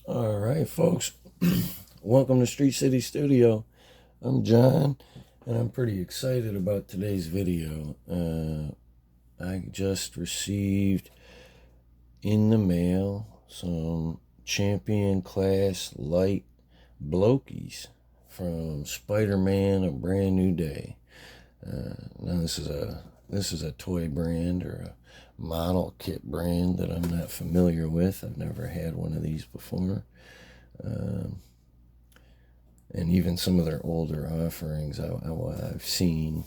All right, folks. Welcome to Street City Studio. I'm John, and I'm pretty excited about today's video. I just received in the mail some Champion Class Light Blokees from Spider-Man: A Brand New Day. Now this is a toy brand or a model kit brand that I'm not familiar with. I've never had one of these before. And even some of their older offerings I've seen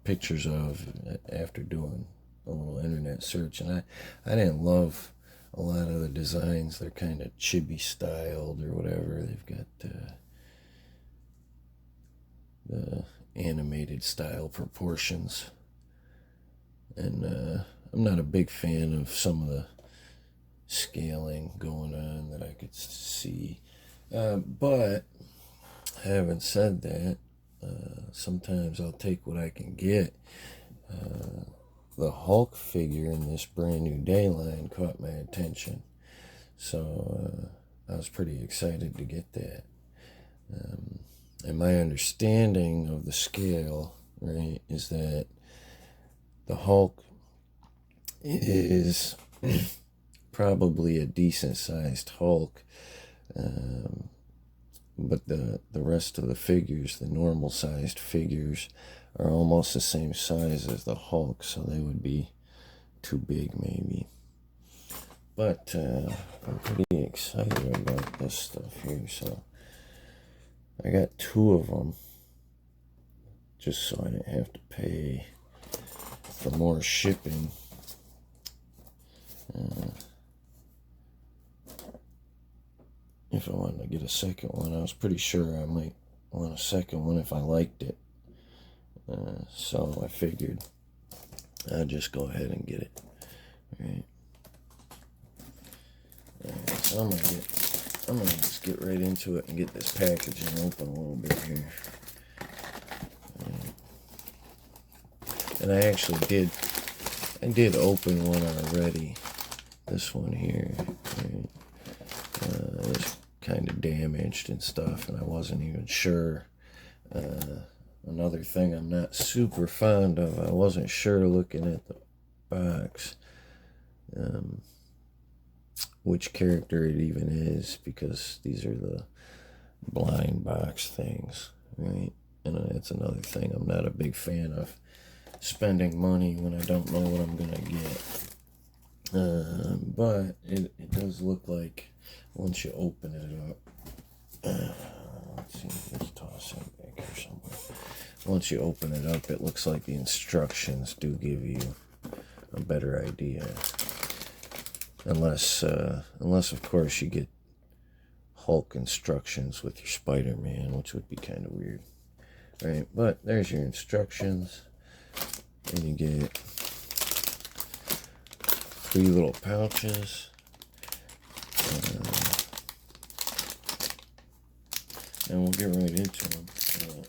pictures of after doing a little internet search, and I didn't love a lot of the designs. They're kind of chibi styled or whatever. They've got the animated style proportions, and I'm not a big fan of some of the scaling going on that I could see, but having said that, sometimes I'll take what I can get. The Hulk figure in this Brand New Day line caught my attention, so I was pretty excited to get that. And my understanding of the scale, right, is that the Hulk is probably a decent sized Hulk, but the rest of the figures, the normal sized figures, are almost the same size as the Hulk, so they would be too big maybe. But I'm pretty excited about this stuff here, so I got 2 of them just so I didn't have to pay for more shipping. If I wanted to get a second one, I was pretty sure I might want a second one if I liked it. So I figured I'd just go ahead and get it. Alright. So I'm gonna just get right into it and get this packaging open a little bit here. And I actually did open one already. This one here. Right? It's kind of damaged and stuff, and I wasn't even sure. Another thing I'm not super fond of, I wasn't sure looking at the box which character it even is, because these are the blind box things, right? And that's another thing. I'm not a big fan of spending money when I don't know what I'm gonna get. But it does look like, once you open it up, let's see, let's toss it back here somewhere. Once you open it up, it looks like the instructions do give you a better idea. Unless of course you get Hulk instructions with your Spider-Man, which would be kind of weird. Right, but there's your instructions. And you get 3 little pouches. And we'll get right into them.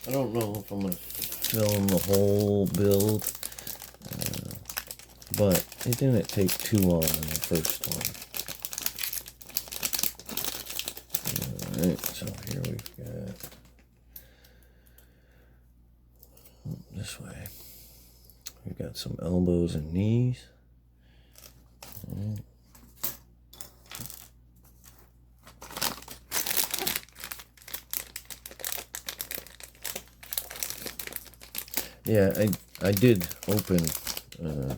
I don't know if I'm going to film the whole build, but it didn't take too long on the first one. Alright, so here we've got, this way, we've got some elbows and knees. Alright. Yeah, I did open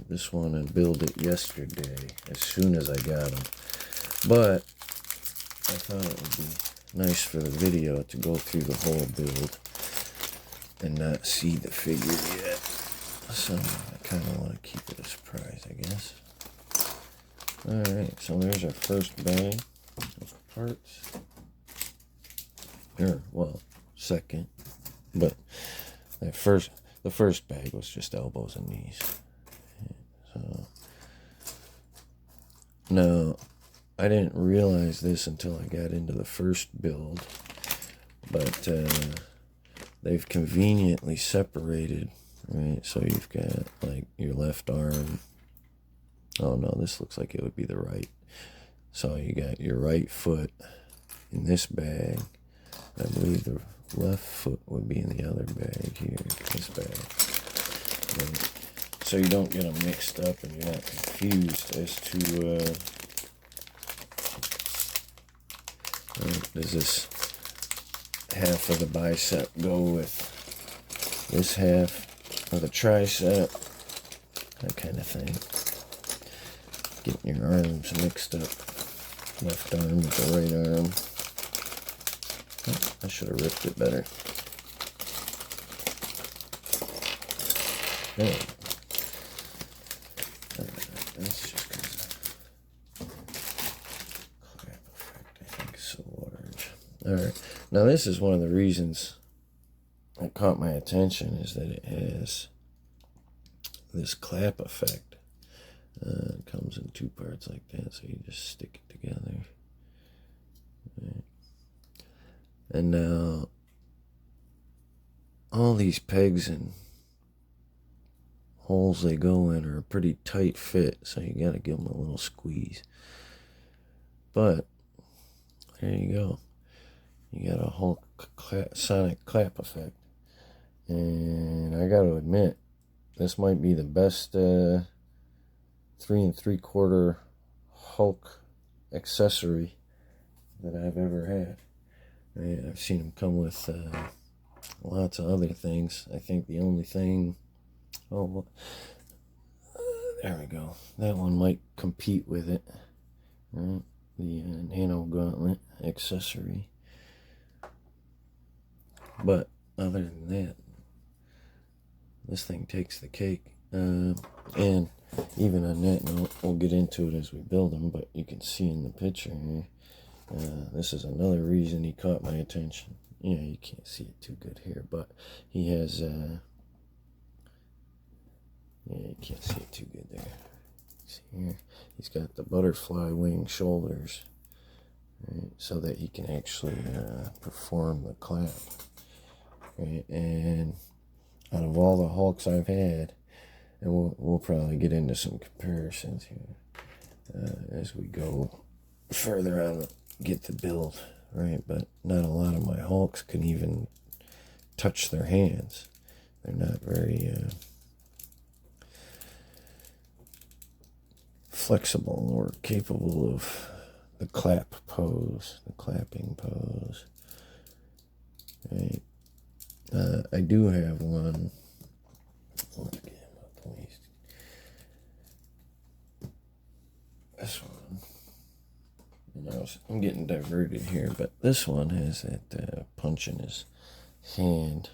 this one and build it yesterday as soon as I got them, but I thought it would be nice for the video to go through the whole build and not see the figure yet, so I kind of want to keep it a surprise, I guess. Alright, so there's our first bag of parts, or, well, second, but the first bag was just elbows and knees. So, now, I didn't realize this until I got into the first build, but they've conveniently separated, right? So you've got, like, your left arm. Oh no, this looks like it would be the right. So you got your right foot in this bag. I believe the left foot would be in the other bag here, this bag. And so you don't get them mixed up and you're not confused as to does this half of the bicep go with this half of the tricep, that kind of thing. Getting your arms mixed up, left arm with the right arm. Oh, I should have ripped it better. There. That's just because of clap effect, I think, so large. Alright, now this is one of the reasons that caught my attention, is that it has this clap effect. It comes in two parts like that, so you just stick it together. Right. And now, all these pegs and holes they go in are a pretty tight fit, so you gotta give them a little squeeze. But, there you go. You got a Hulk sonic clap effect. And I gotta admit, this might be the best 3 3/4 Hulk accessory that I've ever had. I've seen them come with lots of other things. I think the only thing, there we go. That one might compete with it. Right? The Nano Gauntlet accessory. But other than that, this thing takes the cake. And even on that note, we'll get into it as we build them, but you can see in the picture here, this is another reason he caught my attention. Yeah, you can't see it too good here, but he has, yeah, you can't see it too good there. See here, he's got the butterfly wing shoulders, right, so that he can actually perform the clap. Right, and out of all the Hulks I've had, and we'll probably get into some comparisons here as we go further on, get the build, right? But not a lot of my Hulks can even touch their hands. They're not very flexible or capable of the clap pose, the clapping pose, right? I do have one. Let's get him up, please. This one. I'm getting diverted here, but this one has that punch in his hand.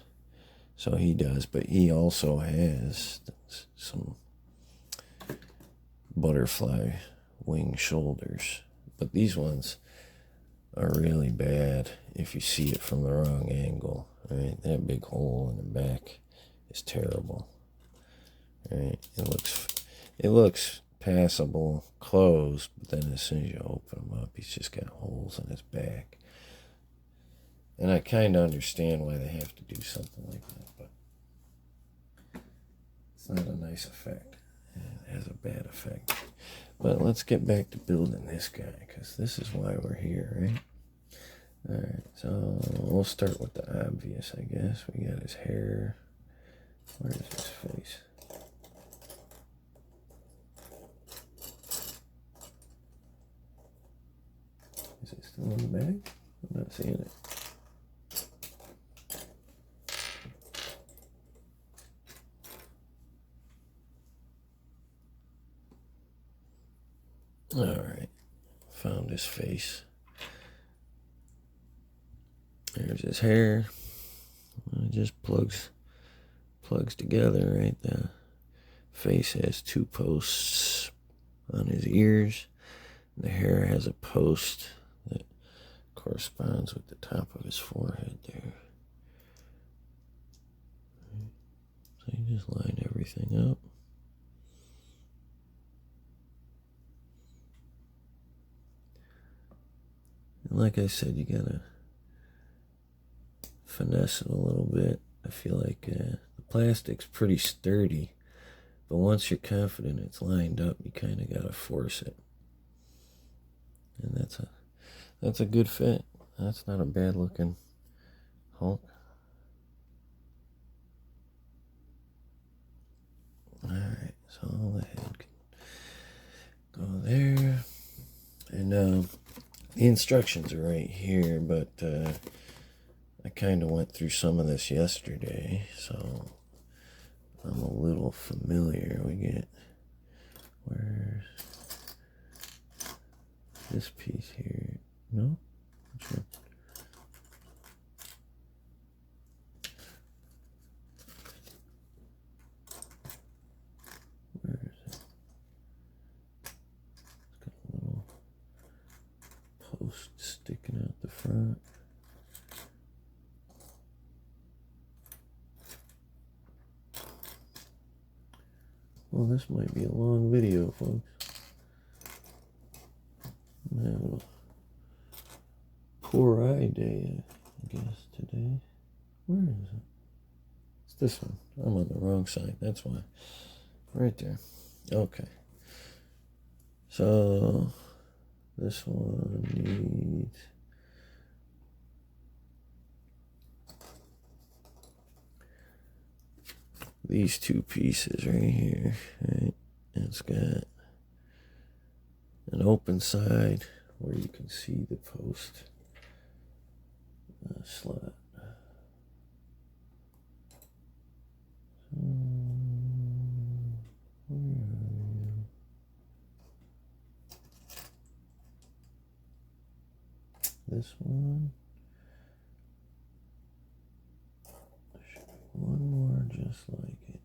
So he does, but he also has some butterfly wing shoulders. But these ones are really bad if you see it from the wrong angle. Right, that big hole in the back is terrible. Right, it looks passable closed, but then as soon as you open him up, he's just got holes in his back. And I kind of understand why they have to do something like that, but it's not a nice effect. It has a bad effect. But let's get back to building this guy, because this is why we're here, right? Alright, so we'll start with the obvious, I guess. We got his hair. Where's his face? Is it still in the bag? I'm not seeing it. Alright, found his face. There's his hair. It just plugs together, right? The face has 2 posts on his ears. The hair has a post that corresponds with the top of his forehead there. So you just line everything up. And like I said, you gotta finesse it a little bit. I feel like the plastic's pretty sturdy, but once you're confident it's lined up, you kind of gotta force it. And that's a good fit. That's not a bad looking Hulk. Alright, so the head can go there. And the instructions are right here, but I kind of went through some of this yesterday, so I'm a little familiar. We get, where's this piece here? No? Which one? Where is it? It's got a little post sticking out the front. Well, this might be a long video, folks. I'm having a poor eye day, I guess, today. Where is it? It's this one. I'm on the wrong side, that's why. Right there. Okay. So, this one needs... these two pieces right here, right? It's got an open side where you can see the post slot. Where are you? This one. There should be one more just like it.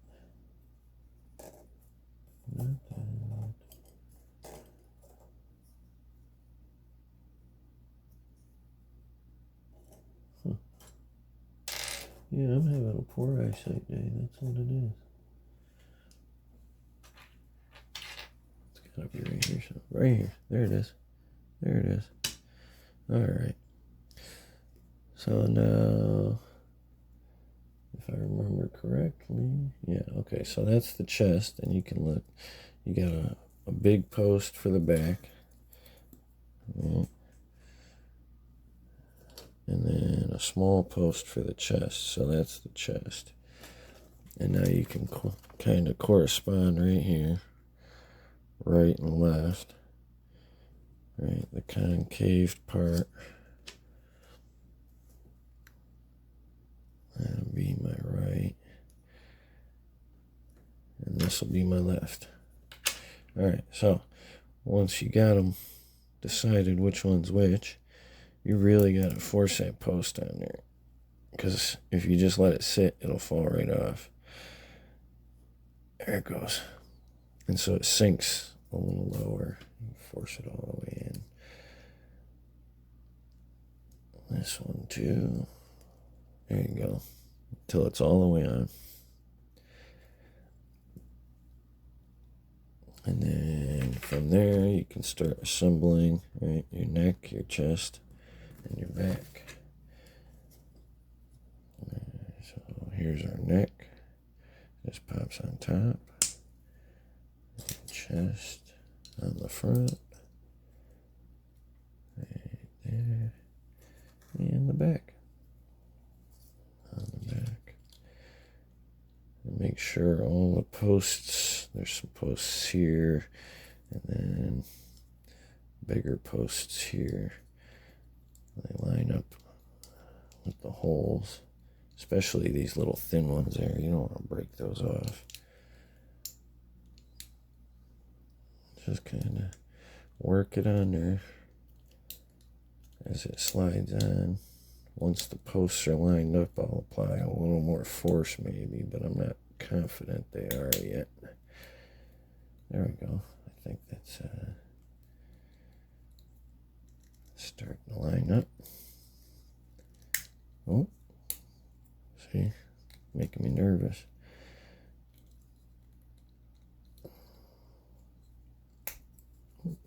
Not that. Huh. Yeah, I'm having a poor eyesight day. That's what it is. It's gotta be right here. So right here. There it is. There it is. Alright. So now, if I remember correctly, yeah, okay, so that's the chest, and you can look, you got a big post for the back, right? And then a small post for the chest, so that's the chest. And now you can kind of correspond right here, right and left, right, the concave part. That'll be my right. And this will be my left. Alright, so once you got them decided which one's which, you really got to force that post on there. Because if you just let it sit, it'll fall right off. There it goes. And so it sinks a little lower. You force it all the way in. This one too. There you go. Until it's all the way on. And then from there, you can start assembling, right, your neck, your chest, and your back. So here's our neck. This pops on top. Chest on the front. Right there. And the back. On the back. And make sure all the posts, there's some posts here, and then bigger posts here. They line up with the holes, especially these little thin ones there. You don't want to break those off. Just kind of work it on there as it slides on. Once the posts are lined up, I'll apply a little more force maybe, but I'm not confident they are yet. There we go. I think that's starting to line up. Oh, see, making me nervous.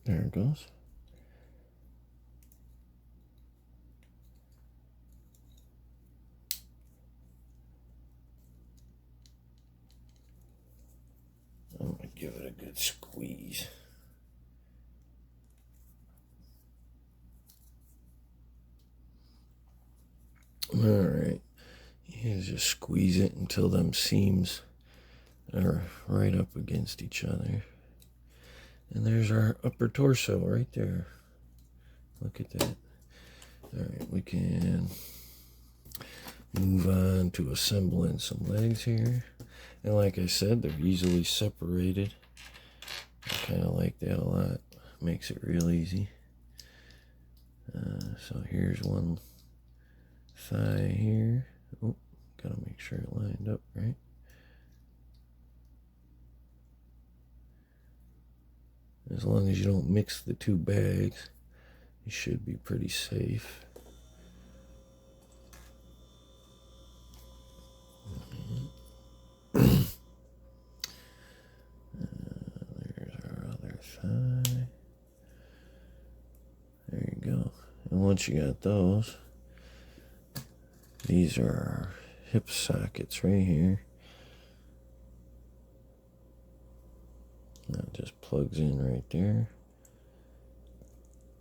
There it goes. I'm going to give it a good squeeze. Alright, you just squeeze it until them seams are right up against each other. And there's our upper torso right there. Look at that. Alright, we can move on to assembling some legs here. And like I said, they're easily separated. I kind of like that a lot. Makes it real easy. So here's one thigh here. Oh, gotta make sure it lined up right. As long as you don't mix the two bags, you should be pretty safe. There's our other thigh. There you go. And once you got those, these are our hip sockets right here. That just plugs in right there.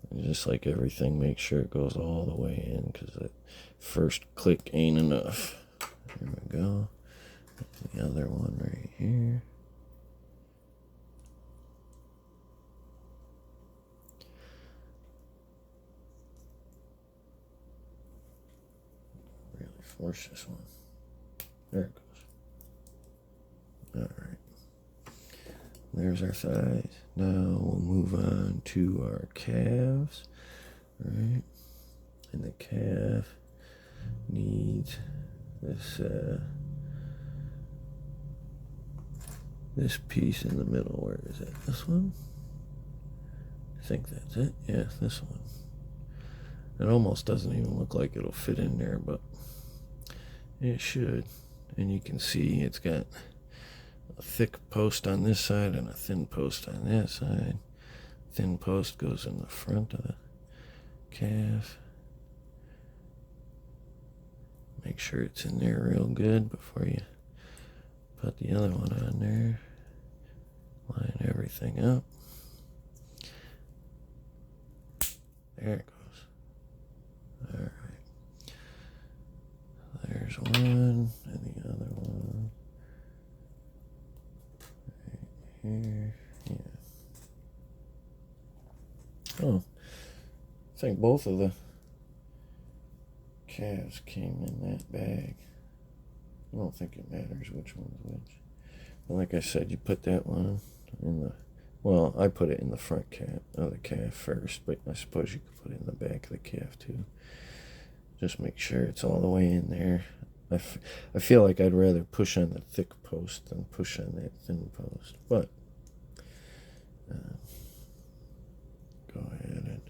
And just like everything, make sure it goes all the way in, because that first click ain't enough. There we go. The other one right here. Really force this one. There it goes. Alright. There's our thighs. Now we'll move on to our calves. Right? And the calf needs this this piece in the middle. Where is it? This one? I think that's it. Yeah, this one. It almost doesn't even look like it'll fit in there, but it should. And you can see it's got a thick post on this side and a thin post on that side. Thin post goes in the front of the calf. Make sure it's in there real good before you put the other one on there. Line everything up. There it goes. Alright. There's one and the other one. Right here. Yeah. Oh. I think both of the calves came in that bag. I don't think it matters which one's which. But like I said, you put that one in the, well, I put it in the front of the calf first, but I suppose you could put it in the back of the calf too. Just make sure it's all the way in there. I feel like I'd rather push on the thick post than push on that thin post. But go ahead and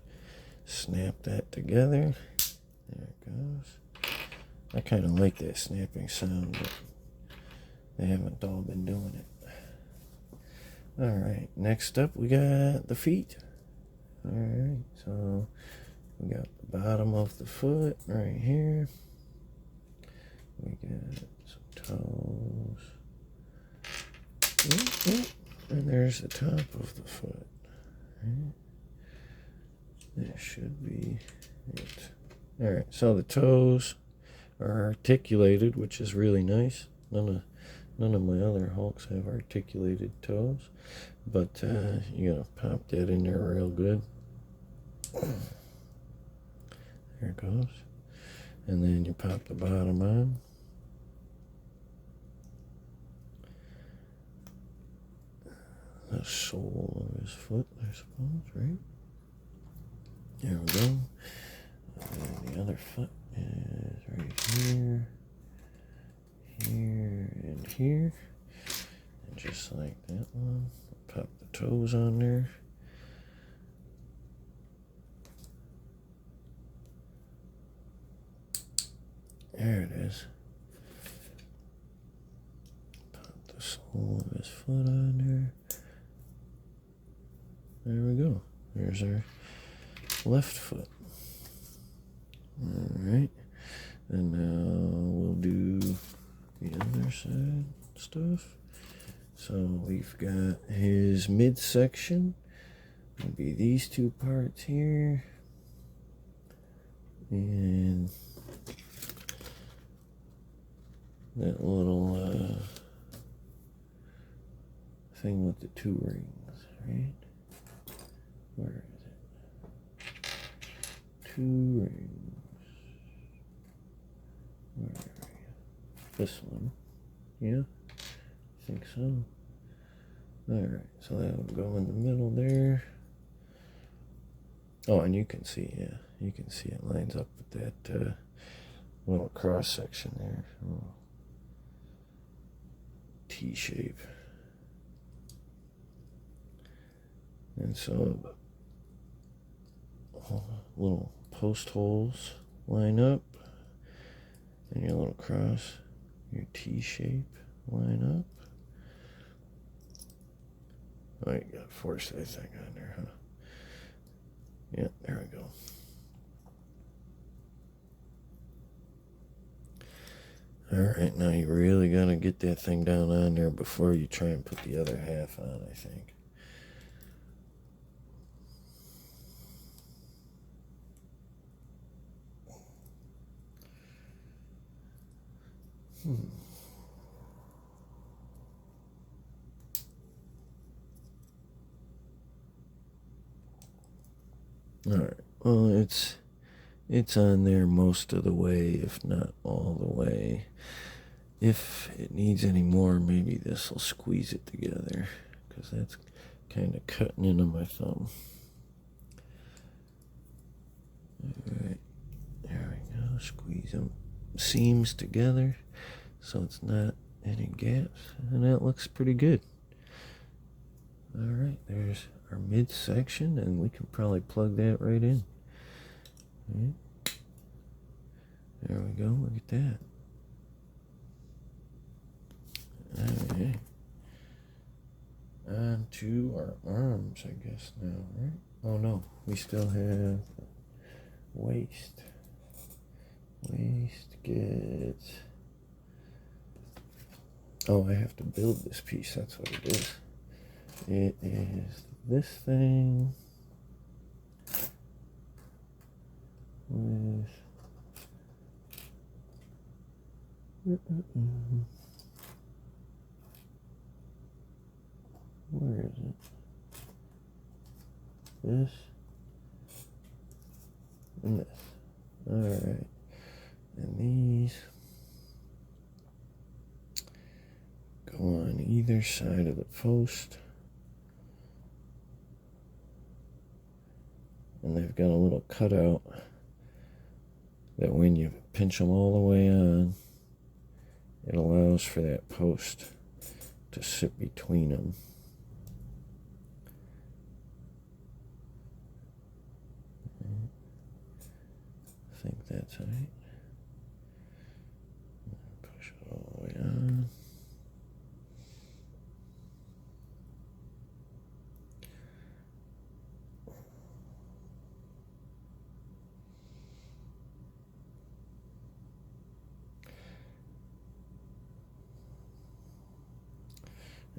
snap that together. There it goes. I kind of like that snapping sound, but they haven't all been doing it. Alright, next up we got the feet. Alright, so we got the bottom of the foot right here. We got some toes. And there's the top of the foot. Right? That should be it. Alright, so the toes are articulated, which is really nice. None of my other Hulks have articulated toes, but you gotta pop that in there real good. There it goes. And then you pop the bottom on. The sole of his foot, I suppose, right? There we go. And the other foot is right here, here, and here. And just like that one, pop the toes on there. There it is. Pop the sole of his foot on there. There we go. There's our left foot. Alright. And now we'll do the other side stuff. So we've got his midsection. It'll be these two parts here. And that little thing with the 2 rings, right? Where is it? 2 rings. Where are you? This one. Yeah, I think so. Alright, so that will go in the middle there. Oh, and you can see, yeah, you can see it lines up with that little cross section there. Oh. T shape. And so little post holes line up, and your little cross, your T shape line up. Oh, you got to force that thing on there, huh? Yeah, there we go. Alright, now you really got to get that thing down on there before you try and put the other half on, I think. Alright, well, it's on there most of the way, if not all the way. If it needs any more, maybe this will squeeze it together, because that's kind of cutting into my thumb. Alright, there we go. Squeeze them seams together so it's not any gaps, and that looks pretty good. Alright, there's our midsection, and we can probably plug that right in. Right. There we go, look at that. Alright. On to our arms, I guess, now, right? Oh no, we still have waist. Waist gets... Oh, I have to build this piece, that's what it is. It is this thing with... Where is it? This and this. Alright. And these go on either side of the post. And they've got a little cutout that when you pinch them all the way on, it allows for that post to sit between them. I think that's right. Push it all the way on.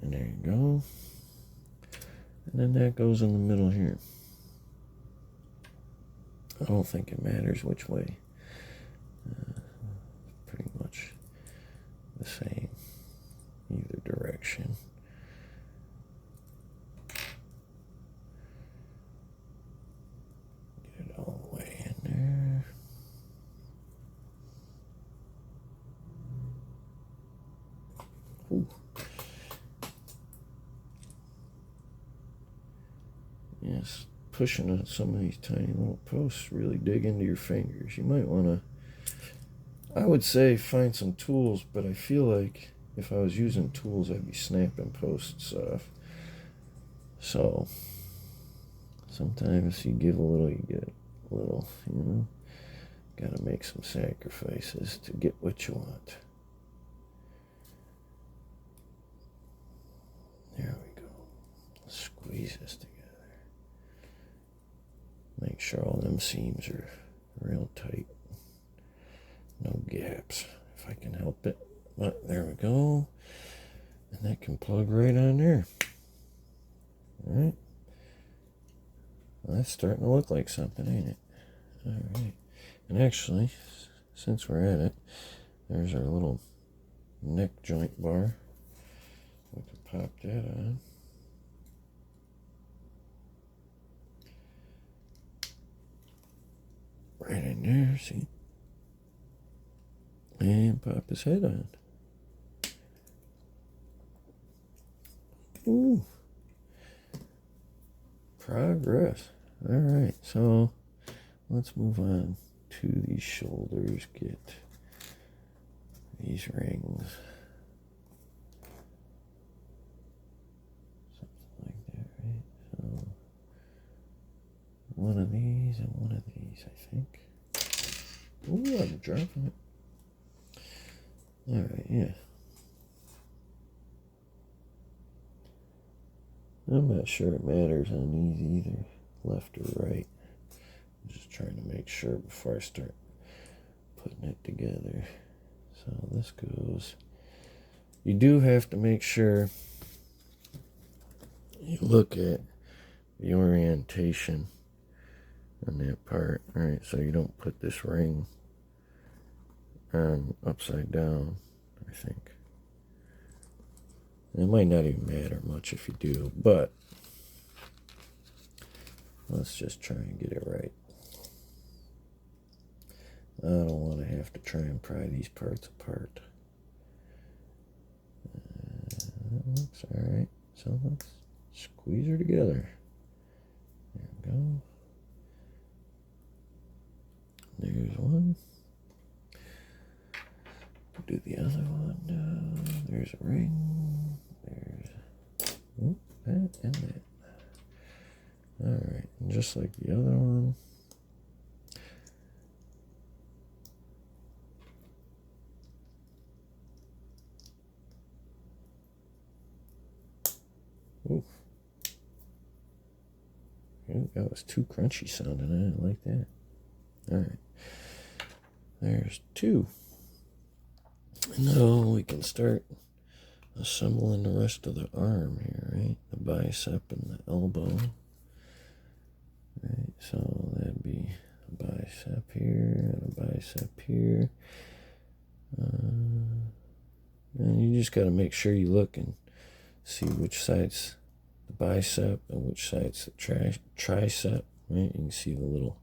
And there you go. And then that goes in the middle here. I don't think it matters which way. Pretty much the same, either direction. Get it all the way in there. Ooh. Yes, pushing on some of these tiny little posts really dig into your fingers. You might want to, I would say, find some tools, but I feel like if I was using tools, I'd be snapping posts off. So sometimes you give a little, you get a little, you know. Gotta make some sacrifices to get what you want. There we go. Squeeze this together. Make sure all them seams are real tight. No gaps, if I can help it. But there we go. And that can plug right on there. Alright. Well, that's starting to look like something, ain't it? Alright. And actually, since we're at it, there's our little neck joint bar. We can pop that on. Right in there, see? And pop his head on. Ooh. Progress. Alright, so let's move on to these shoulders. Get these rings. Something like that, right? So one of these and one of these, I think. Ooh, I'm dropping it. Alright, yeah. I'm not sure it matters on these either, left or right. I'm just trying to make sure before I start putting it together. So this goes. You do have to make sure you look at the orientation on that part. Alright, so you don't put this ring on upside down, I think. It might not even matter much if you do, but let's just try and get it right. I don't want to have to try and pry these parts apart. That looks alright. So let's squeeze her together. There we go. There's one. Do the other one now. There's a ring. There's that and that. Alright, and just like the other one. Ooh. Ooh, that was too crunchy sounding. I didn't like that. Alright. There's two. Now we can start assembling the rest of the arm here, right? The bicep and the elbow. Right, so that'd be a bicep here and a bicep here. And you just got to make sure you look and see which side's the bicep and which side's the tricep, right? You can see the little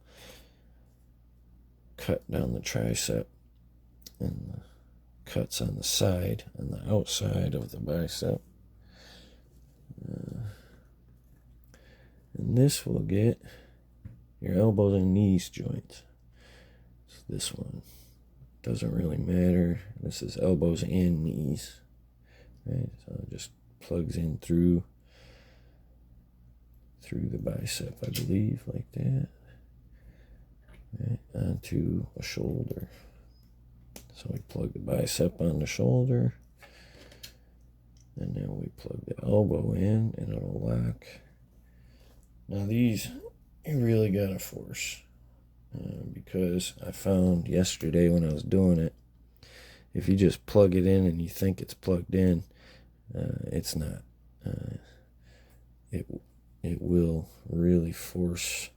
cut down the tricep and the cuts on the side, on the outside of the bicep. And this will get your elbows and knees joints. So this one doesn't really matter. This is elbows and knees, right? So it just plugs in through the bicep, I believe, like that, right, onto a shoulder. So we plug the bicep on the shoulder, and then we plug the elbow in, and it'll lock. Now these, you really gotta force, because I found yesterday when I was doing it, if you just plug it in and you think it's plugged in, it's not. It will really force,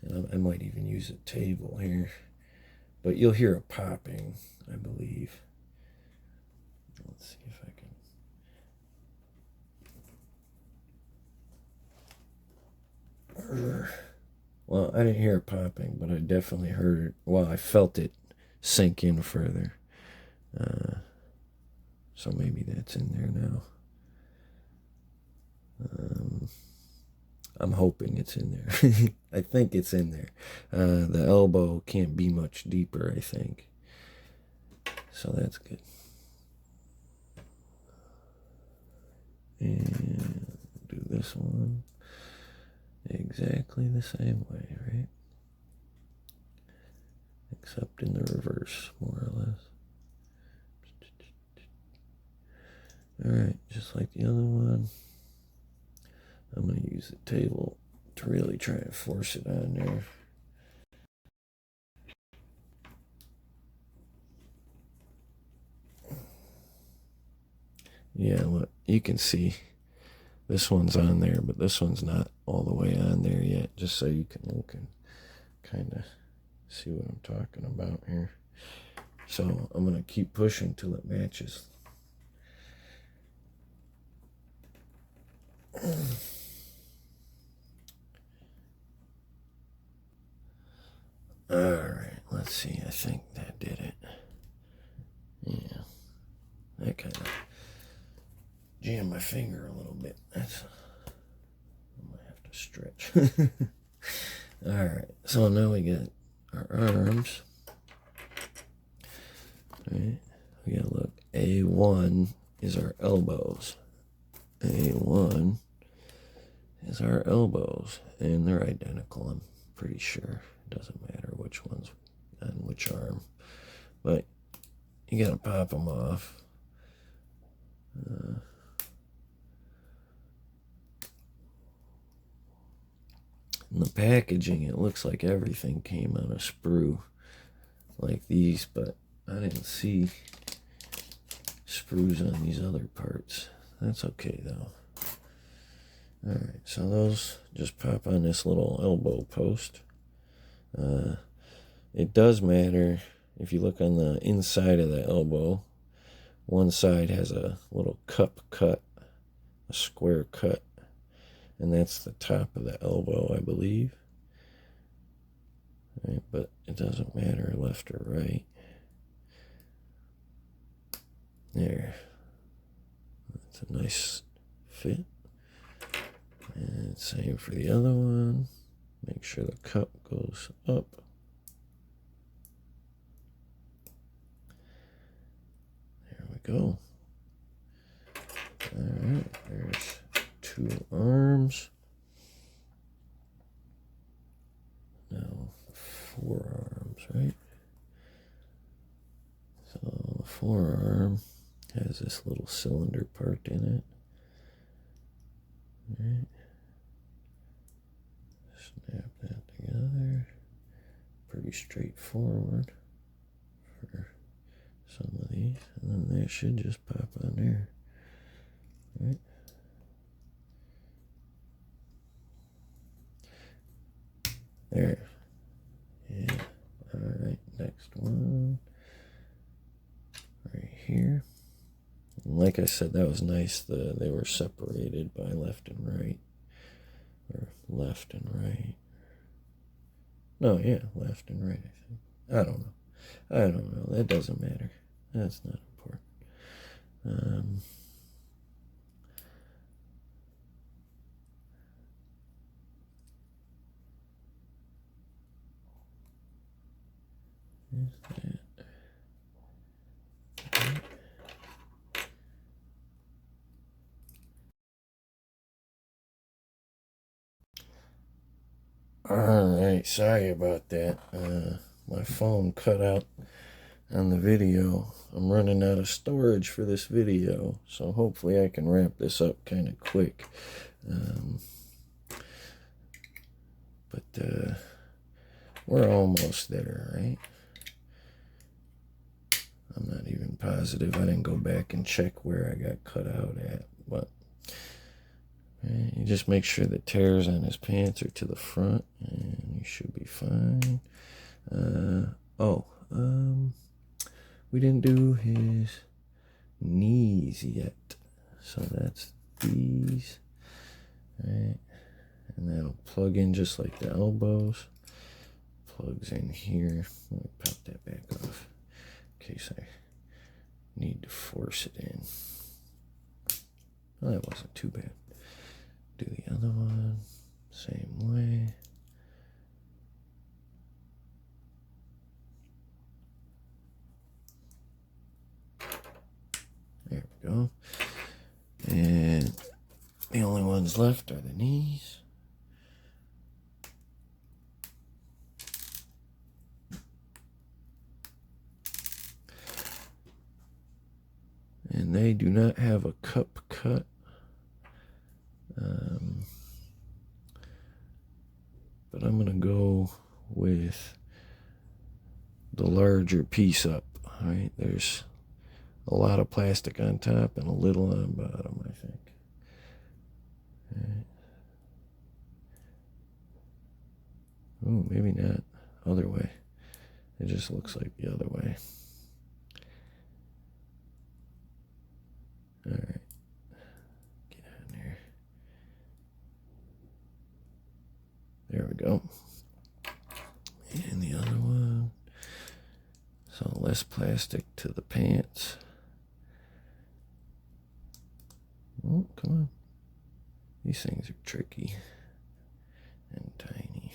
and I might even use a table here, but you'll hear a popping, I believe. Let's see if I can. Well, I didn't hear it popping, but I definitely heard it. Well, I felt it sink in further. So maybe that's in there now. I'm hoping it's in there. I think it's in there. The elbow can't be much deeper, I think. So that's good. And do this one exactly the same way, right? Except in the reverse, more or less. Alright, just like the other one. I'm going to use the table to really try and force it on there. Yeah, look, you can see this one's on there, but this one's not all the way on there yet, just so you can look and kind of see what I'm talking about here. So I'm going to keep pushing till it matches Alright, let's see. I think that did it. Yeah. That kind of jammed my finger a little bit. I might have to stretch. Alright, so now we got our arms. Right? We gotta look. A1 is our elbows. A1 is our elbows. And they're identical, I'm pretty sure. It doesn't matter which one's on which arm. But you gotta pop them off. In the packaging, it looks like everything came on a sprue like these, but I didn't see sprues on these other parts. That's okay though. Alright, so those just pop on this little elbow post. It does matter if you look on the inside of the elbow. One side has a little cup cut, a square cut, and that's the top of the elbow, I believe. Right, but it doesn't matter left or right. There. That's a nice fit. And same for the other one. Make sure the cup goes up. There we go. Alright, there's 2 arms. Now 4 arms, right? So the forearm has this little cylinder part in it. Right. Snap that together. Pretty straightforward for some of these. And then that should just pop on there. Right. There. Yeah. Alright, next one. Right here. And like I said, that was nice. They were separated by left and right. Or left and right. No, yeah, left and right, I think. I don't know. That doesn't matter. That's not important. Alright, sorry about that. My phone cut out on the video. I'm running out of storage for this video, so hopefully I can wrap this up kind of quick. But we're almost there, right? I'm not even positive. I didn't go back and check where I got cut out at, but you just make sure the tears on his pants are to the front, and you should be fine. We didn't do his knees yet, so that's these, right? And that'll plug in just like the elbows. Plugs in here. Let me pop that back off in case I need to force it in. Well, that wasn't too bad. Do the other one, same way. There we go. And the only ones left are the knees. And they do not have a cup cut. But I'm going to go with the larger piece up. All right, there's a lot of plastic on top and a little on bottom, I think. All right. Oh, maybe not. Other way. It just looks like the other way. All right. Get on there. There we go. And the other one. So less plastic to the pants. Oh, come on. These things are tricky and tiny.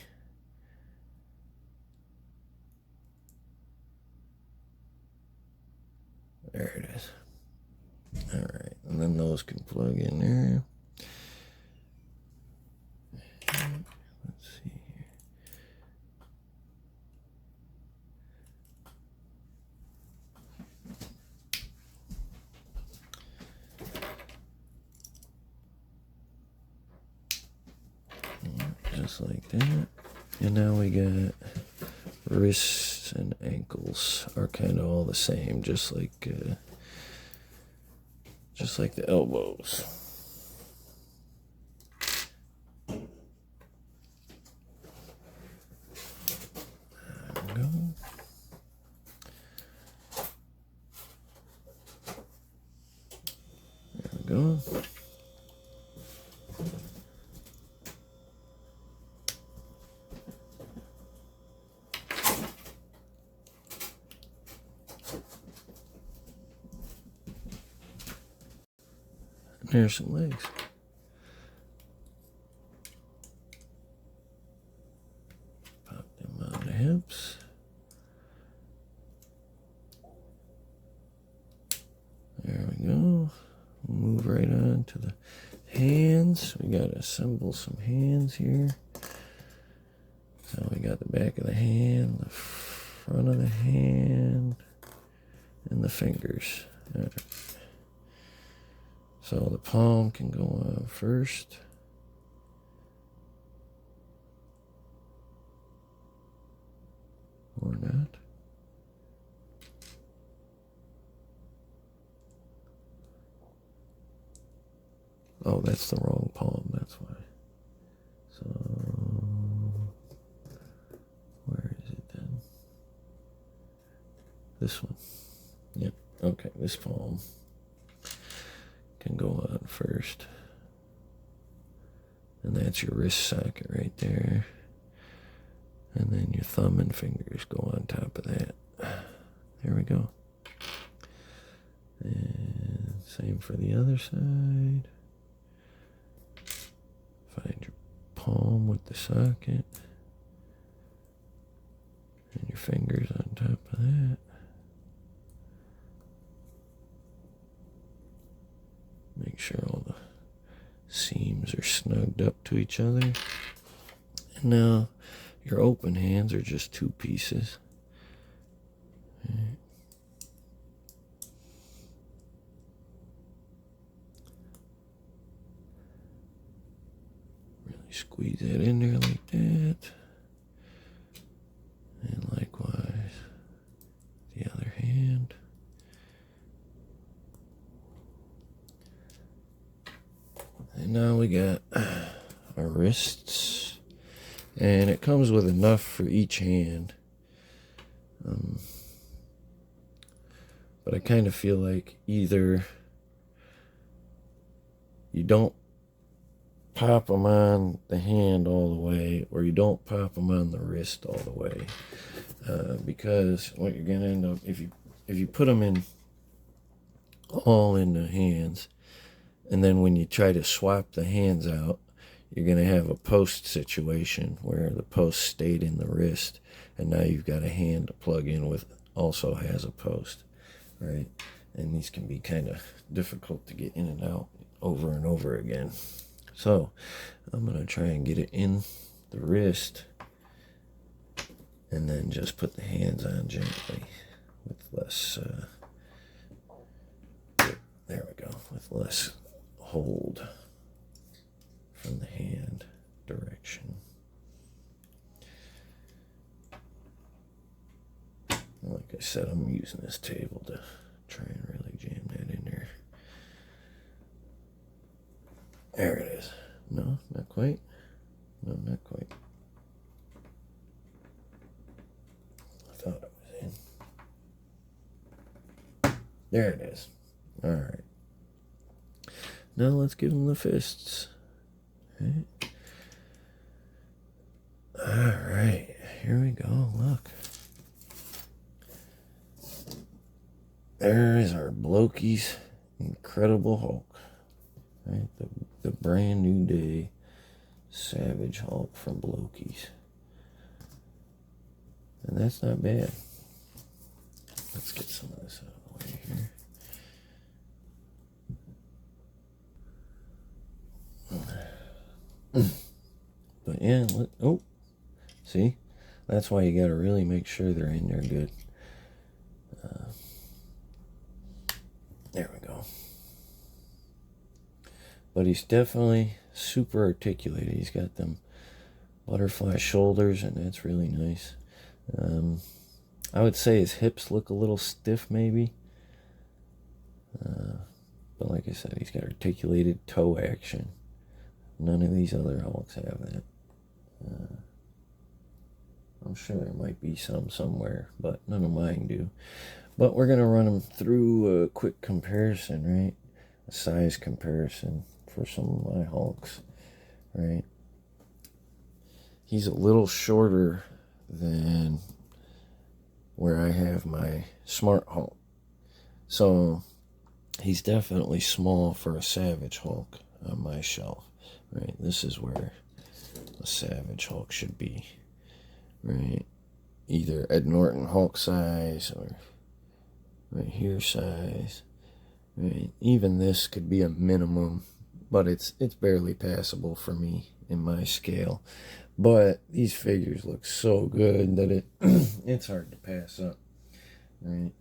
There it is. All right, and then those can plug in there. Let's see here. Just like that. And now we got wrists and ankles are kind of all the same, just like the elbows. There we go. There we go. There's some legs. Pop them on the hips. There we go. We'll move right on to the hands. We got to assemble some hands here. So we got the back of the hand, the front of the hand, and the fingers. All right. So the palm can go on first. Or not. Oh, that's the wrong palm, that's why. So, where is it then? This one. Yep, okay, this palm can go on first. And that's your wrist socket right there. And then your thumb and fingers go on top of that. There we go. And same for the other side. Find your palm with the socket. And your fingers on top of that. Make sure all the seams are snugged up to each other. And now your open hands are just two pieces. Right. Really squeeze that in there like that. And likewise, the other hand. And now we got our wrists, and it comes with enough for each hand. But I kind of feel like either you don't pop them on the hand all the way, or you don't pop them on the wrist all the way, because what you're gonna end up, if you put them in all in the hands, and then when you try to swap the hands out, you're going to have a post situation where the post stayed in the wrist, and now you've got a hand to plug in with also has a post, right? And these can be kind of difficult to get in and out over and over again. So I'm going to try and get it in the wrist and then just put the hands on gently with less, there we go, with less hold from the hand direction. Like I said, I'm using this table to try and really jam that in there. There it is. No, not quite. No, not quite. I thought it was in. There it is. All right. Now let's give them the fists. Okay. there is our Blokees Incredible Hulk. Right? The brand new day Savage Hulk from Blokees. And that's not bad. Let's get some of this out of the way here. But yeah, oh, see? That's why you gotta really make sure they're in there good. There we go. But he's definitely super articulated. He's got them butterfly shoulders, and that's really nice. I would say his hips look a little stiff, maybe. But like I said, he's got articulated toe action. None of these other Hulks have that. I'm sure there might be some somewhere, but none of mine do. But we're going to run them through a quick comparison, right? A size comparison for some of my Hulks, right? He's a little shorter than where I have my Smart Hulk. So he's definitely small for a Savage Hulk on my shelf, right? This is where a Savage Hulk should be, right? Either Ed Norton Hulk size or right here size, right? Even this could be a minimum, but it's barely passable for me in my scale. But these figures look so good that it's hard to pass up, right?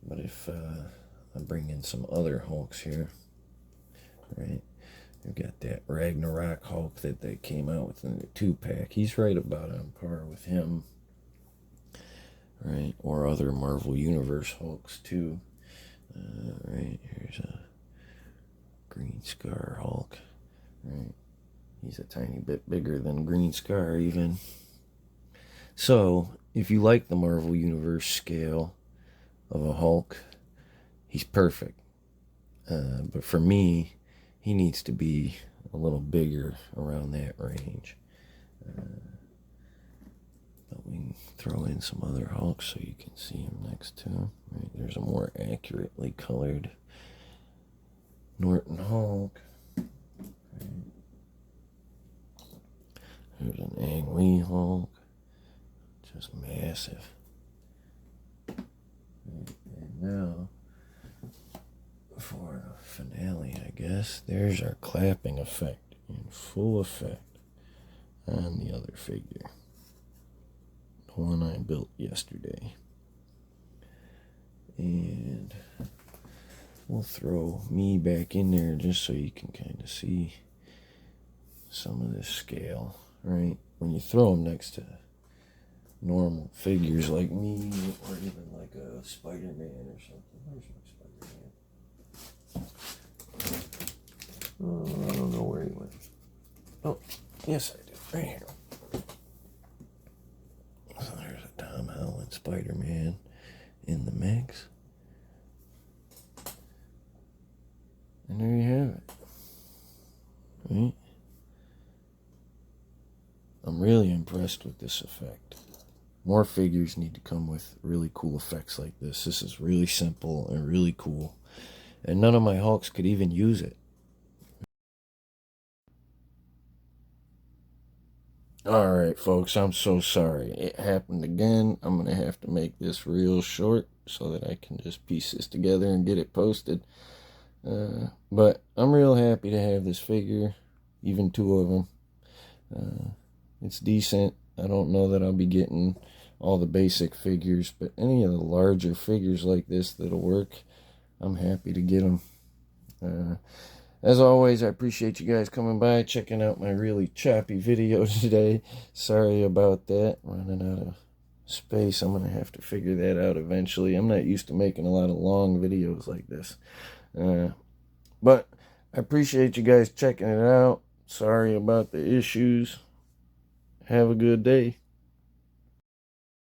But if I bring in some other Hulks here, right? We've got that Ragnarok Hulk that they came out with in the 2-pack. He's right about on par with him, right? Or other Marvel Universe Hulks too. Right, here's a Green Scar Hulk, right? He's a tiny bit bigger than Green Scar even. So, if you like the Marvel Universe scale of a Hulk, he's perfect. But for me, he needs to be a little bigger around that range. But we can throw in some other Hulks so you can see him next to him. Right, there's a more accurately colored Norton Hulk. Right. There's an Ang Lee Hulk. Just massive. Right, and now, for the finale, I guess, there's our clapping effect in full effect on the other figure. The one I built yesterday. And we'll throw me back in there just so you can kind of see some of this scale, right? When you throw them next to normal figures like me, or even like a Spider-Man or something. Where's my Spider-Man? Oh, I don't know where he went. Oh, yes I do. Right here. So there's a Tom Holland Spider-Man in the mix. And there you have it. Right? I'm really impressed with this effect. More figures need to come with really cool effects like this. This is really simple and really cool. And none of my Hulks could even use it. Alright, folks, I'm so sorry. It happened again. I'm going to have to make this real short so that I can just piece this together and get it posted. But I'm real happy to have this figure, even 2 of them. It's decent. I don't know that I'll be getting all the basic figures, but any of the larger figures like this that'll work, I'm happy to get them. As always, I appreciate you guys coming by, checking out my really choppy video today. Sorry about that, running out of space. I'm going to have to figure that out eventually. I'm not used to making a lot of long videos like this. But I appreciate you guys checking it out. Sorry about the issues. Have a good day.